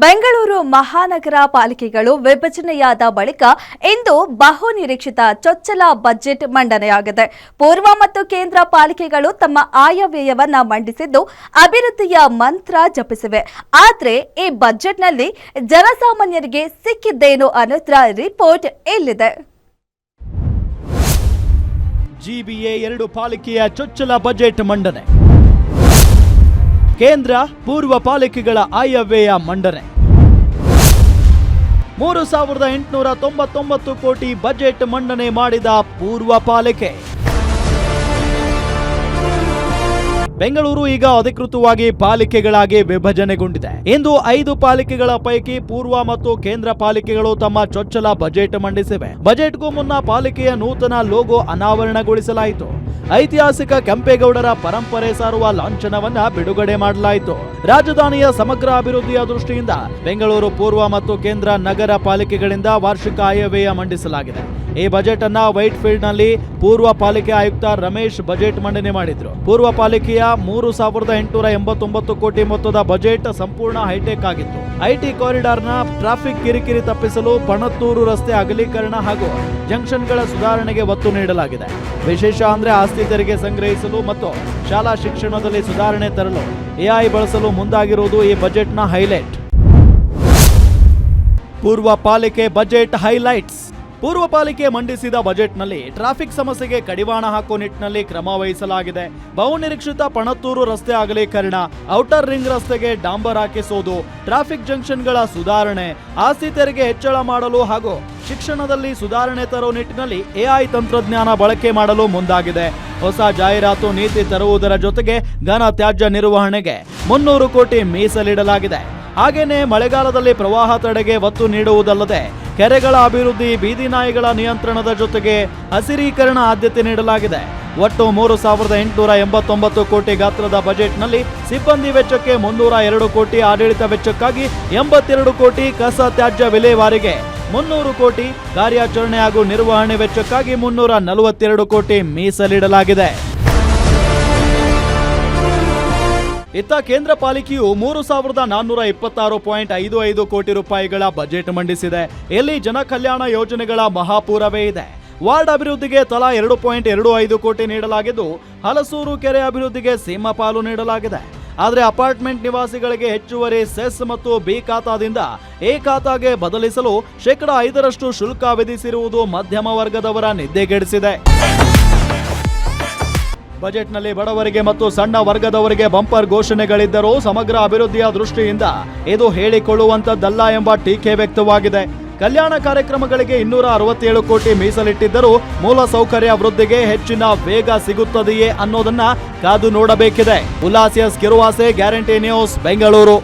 ಬೆಂಗಳೂರು ಮಹಾನಗರ ಪಾಲಿಕೆಗಳು ವಿಭಜನೆಯಾದ ಬಳಿಕ ಇಂದು ಬಹುನಿರೀಕ್ಷಿತ ಚೊಚ್ಚಲ ಬಜೆಟ್ ಮಂಡನೆಯಾಗಿದೆ. ಪೂರ್ವ ಮತ್ತು ಕೇಂದ್ರ ಪಾಲಿಕೆಗಳು ತಮ್ಮ ಆಯವ್ಯಯವನ್ನ ಮಂಡಿಸಿದ್ದು ಅಭಿವೃದ್ಧಿಯ ಮಂತ್ರ ಜಪಿಸಿವೆ. ಆದರೆ ಈ ಬಜೆಟ್ನಲ್ಲಿ ಜನಸಾಮಾನ್ಯರಿಗೆ ಸಿಕ್ಕಿದ್ದೇನು ಅನ್ನೋದ್ರ ರಿಪೋರ್ಟ್ ಇಲ್ಲಿದೆ. GBA 2 ಪಾಲಿಕೆಯ ಚೊಚ್ಚಲ ಬಜೆಟ್ ಮಂಡನೆ. ಕೇಂದ್ರ ಪೂರ್ವ ಪಾಲಿಕೆಗಳ ಆಯವ್ಯಯ ಮಂಡನೆ. 3899 ಕೋಟಿ ಬಜೆಟ್ ಮಂಡನೆ ಮಾಡಿದ ಪೂರ್ವ ಪಾಲಿಕೆ. ಬೆಂಗಳೂರು ಈಗ ಅಧಿಕೃತವಾಗಿ ಪಾಲಿಕೆಗಳಾಗಿ ವಿಭಜನೆಗೊಂಡಿದೆ. ಇಂದು 5 ಪಾಲಿಕೆಗಳ ಪೈಕಿ ಪೂರ್ವ ಮತ್ತು ಕೇಂದ್ರ ಪಾಲಿಕೆಗಳು ತಮ್ಮ ಚೊಚ್ಚಲ ಬಜೆಟ್ ಮಂಡಿಸಿವೆ. ಬಜೆಟ್ಗೂ ಮುನ್ನ ಪಾಲಿಕೆಯ ನೂತನ ಲೋಗೋ ಅನಾವರಣಗೊಳಿಸಲಾಯಿತು. ಐತಿಹಾಸಿಕ ಕೆಂಪೇಗೌಡರ ಪರಂಪರೆ ಸಾರುವ ಲಾಂಛನವನ್ನ ಬಿಡುಗಡೆ ಮಾಡಲಾಯಿತು. ರಾಜಧಾನಿಯ ಸಮಗ್ರ ಅಭಿವೃದ್ಧಿಯ ದೃಷ್ಟಿಯಿಂದ ಬೆಂಗಳೂರು ಪೂರ್ವ ಮತ್ತು ಕೇಂದ್ರ ನಗರ ಪಾಲಿಕೆಗಳಿಂದ ವಾರ್ಷಿಕ ಆಯವ್ಯಯ ಮಂಡಿಸಲಾಗಿದೆ. ಈ ಬಜೆಟ್ ಅನ್ನ ವೈಟ್ ಫೀಲ್ಡ್ ನಲ್ಲಿ ಪೂರ್ವ ಪಾಲಿಕೆ ಆಯುಕ್ತ ರಮೇಶ್ ಬಜೆಟ್ ಮಂಡನೆ ಮಾಡಿದ್ರು. ಪೂರ್ವ ಪಾಲಿಕೆಯ 3889 ಕೋಟಿ ಮೊತ್ತದ ಬಜೆಟ್ ಸಂಪೂರ್ಣ ಹೈಟೆಕ್ ಆಗಿತ್ತು. ಐಟಿ ಕಾರಿಡಾರ್ ನ ಟ್ರಾಫಿಕ್ ಕಿರಿಕಿರಿ ತಪ್ಪಿಸಲು ಪಣತ್ತೂರು ರಸ್ತೆ ಅಗಲೀಕರಣ ಹಾಗೂ ಜಂಕ್ಷನ್ಗಳ ಸುಧಾರಣೆಗೆ ಒತ್ತು ನೀಡಲಾಗಿದೆ. ವಿಶೇಷ ಅಂದ್ರೆ ಆಸ್ತಿ ತೆರಿಗೆ ಸಂಗ್ರಹಿಸಲು ಮತ್ತು ಶಾಲಾ ಶಿಕ್ಷಣದಲ್ಲಿ ಸುಧಾರಣೆ ತರಲು AI ಬಳಸಲು ಮುಂದಾಗಿರುವುದು ಈ ಬಜೆಟ್ನ ಹೈಲೈಟ್. ಪೂರ್ವ ಪಾಲಿಕೆ ಬಜೆಟ್ ಹೈಲೈಟ್ಸ್. ಪೂರ್ವ ಪಾಲಿಕೆ ಮಂಡಿಸಿದ ಬಜೆಟ್ನಲ್ಲಿ ಟ್ರಾಫಿಕ್ ಸಮಸ್ಯೆಗೆ ಕಡಿವಾಣ ಹಾಕುವ ನಿಟ್ಟಿನಲ್ಲಿ ಕ್ರಮ ವಹಿಸಲಾಗಿದೆ. ಬಹುನಿರೀಕ್ಷಿತ ಪಣತ್ತೂರು ರಸ್ತೆ ಅಗಲೀಕರಣ, ಔಟರ್ ರಿಂಗ್ ರಸ್ತೆಗೆ ಡಾಂಬರ್ ಹಾಕಿಸುವುದು, ಟ್ರಾಫಿಕ್ ಜಂಕ್ಷನ್ಗಳ ಸುಧಾರಣೆ, ಆಸ್ತಿ ತೆರಿಗೆ ಹೆಚ್ಚಳ ಮಾಡಲು ಹಾಗೂ ಶಿಕ್ಷಣದಲ್ಲಿ ಸುಧಾರಣೆ ತರುವ ನಿಟ್ಟಿನಲ್ಲಿ AI ತಂತ್ರಜ್ಞಾನ ಬಳಕೆ ಮಾಡಲು ಮುಂದಾಗಿದೆ. ಹೊಸ ಜಾಹೀರಾತು ನೀತಿ ತರುವುದರ ಜೊತೆಗೆ ಘನ ತ್ಯಾಜ್ಯ ನಿರ್ವಹಣೆಗೆ 300 ಕೋಟಿ ಮೀಸಲಿಡಲಾಗಿದೆ. ಹಾಗೇನೆ ಮಳೆಗಾಲದಲ್ಲಿ ಪ್ರವಾಹ ತಡೆಗೆ ಒತ್ತು ನೀಡುವುದಲ್ಲದೆ ಕೆರೆಗಳ ಅಭಿವೃದ್ಧಿ, ಬೀದಿ ನಾಯಿಗಳ ನಿಯಂತ್ರಣದ ಜೊತೆಗೆ ಹಸಿರೀಕರಣ ಆದ್ಯತೆ ನೀಡಲಾಗಿದೆ. ಒಟ್ಟು 3889 ಕೋಟಿ ಗಾತ್ರದ ಬಜೆಟ್ನಲ್ಲಿ ಸಿಬ್ಬಂದಿ ವೆಚ್ಚಕ್ಕೆ 302 ಕೋಟಿ, ಆಡಳಿತ ವೆಚ್ಚಕ್ಕಾಗಿ 82 ಕೋಟಿ, ಕಸ ತ್ಯಾಜ್ಯ ವಿಲೇವಾರಿಗೆ 300 ಕೋಟಿ, ಕಾರ್ಯಾಚರಣೆ ಹಾಗೂ ನಿರ್ವಹಣೆ ವೆಚ್ಚಕ್ಕಾಗಿ 342 ಕೋಟಿ ಮೀಸಲಿಡಲಾಗಿದೆ. ಇತ್ತ ಕೇಂದ್ರ ಪಾಲಿಕೆಯು 3426.55 ಕೋಟಿ ರೂಪಾಯಿಗಳ ಬಜೆಟ್ ಮಂಡಿಸಿದೆ. ಇಲ್ಲಿ ಜನಕಲ್ಯಾಣ ಯೋಜನೆಗಳ ಮಹಾಪೂರವೇ ಇದೆ. ವಾರ್ಡ್ ಅಭಿವೃದ್ಧಿಗೆ ತಲಾ 2.25 ಕೋಟಿ ನೀಡಲಾಗಿದ್ದು, ಹಲಸೂರು ಕೆರೆ ಅಭಿವೃದ್ಧಿಗೆ ಸೀಮಪಾಲು ನೀಡಲಾಗಿದೆ. ಆದರೆ ಅಪಾರ್ಟ್ಮೆಂಟ್ ನಿವಾಸಿಗಳಿಗೆ ಹೆಚ್ಚುವರಿ ಸೆಸ್ ಮತ್ತು ಬಿ ಖಾತಾದಿಂದ ಎ ಖಾತಾಗೆ ಬದಲಿಸಲು 5% ಶುಲ್ಕ ವಿಧಿಸಿರುವುದು ಮಧ್ಯಮ ವರ್ಗದವರ ನಿದ್ದೆಗೆಡಿಸಿದೆ. ಬಜೆಟ್ನಲ್ಲಿ ಬಡವರಿಗೆ ಮತ್ತು ಸಣ್ಣ ವರ್ಗದವರಿಗೆ ಬಂಪರ್ ಘೋಷಣೆಗಳಿದ್ದರೂ ಸಮಗ್ರ ಅಭಿವೃದ್ಧಿಯ ದೃಷ್ಟಿಯಿಂದ ಇದು ಹೇಳಿಕೊಳ್ಳುವಂತದ್ದಲ್ಲ ಎಂಬ ಟೀಕೆ ವ್ಯಕ್ತವಾಗಿದೆ. ಕಲ್ಯಾಣ ಕಾರ್ಯಕ್ರಮಗಳಿಗೆ 267 ಕೋಟಿ ಮೀಸಲಿಟ್ಟಿದ್ದರೂ ಮೂಲ ಸೌಕರ್ಯ ವೃದ್ಧಿಗೆ ಹೆಚ್ಚಿನ ವೇಗ ಸಿಗುತ್ತದೆಯೇ ಅನ್ನೋದನ್ನ ಕಾದು ನೋಡಬೇಕಿದೆ. ಉಲ್ಲಾಸಿಯಸ್ ಕಿರುವಾಸೆ, ಗ್ಯಾರಂಟಿ ನ್ಯೂಸ್, ಬೆಂಗಳೂರು.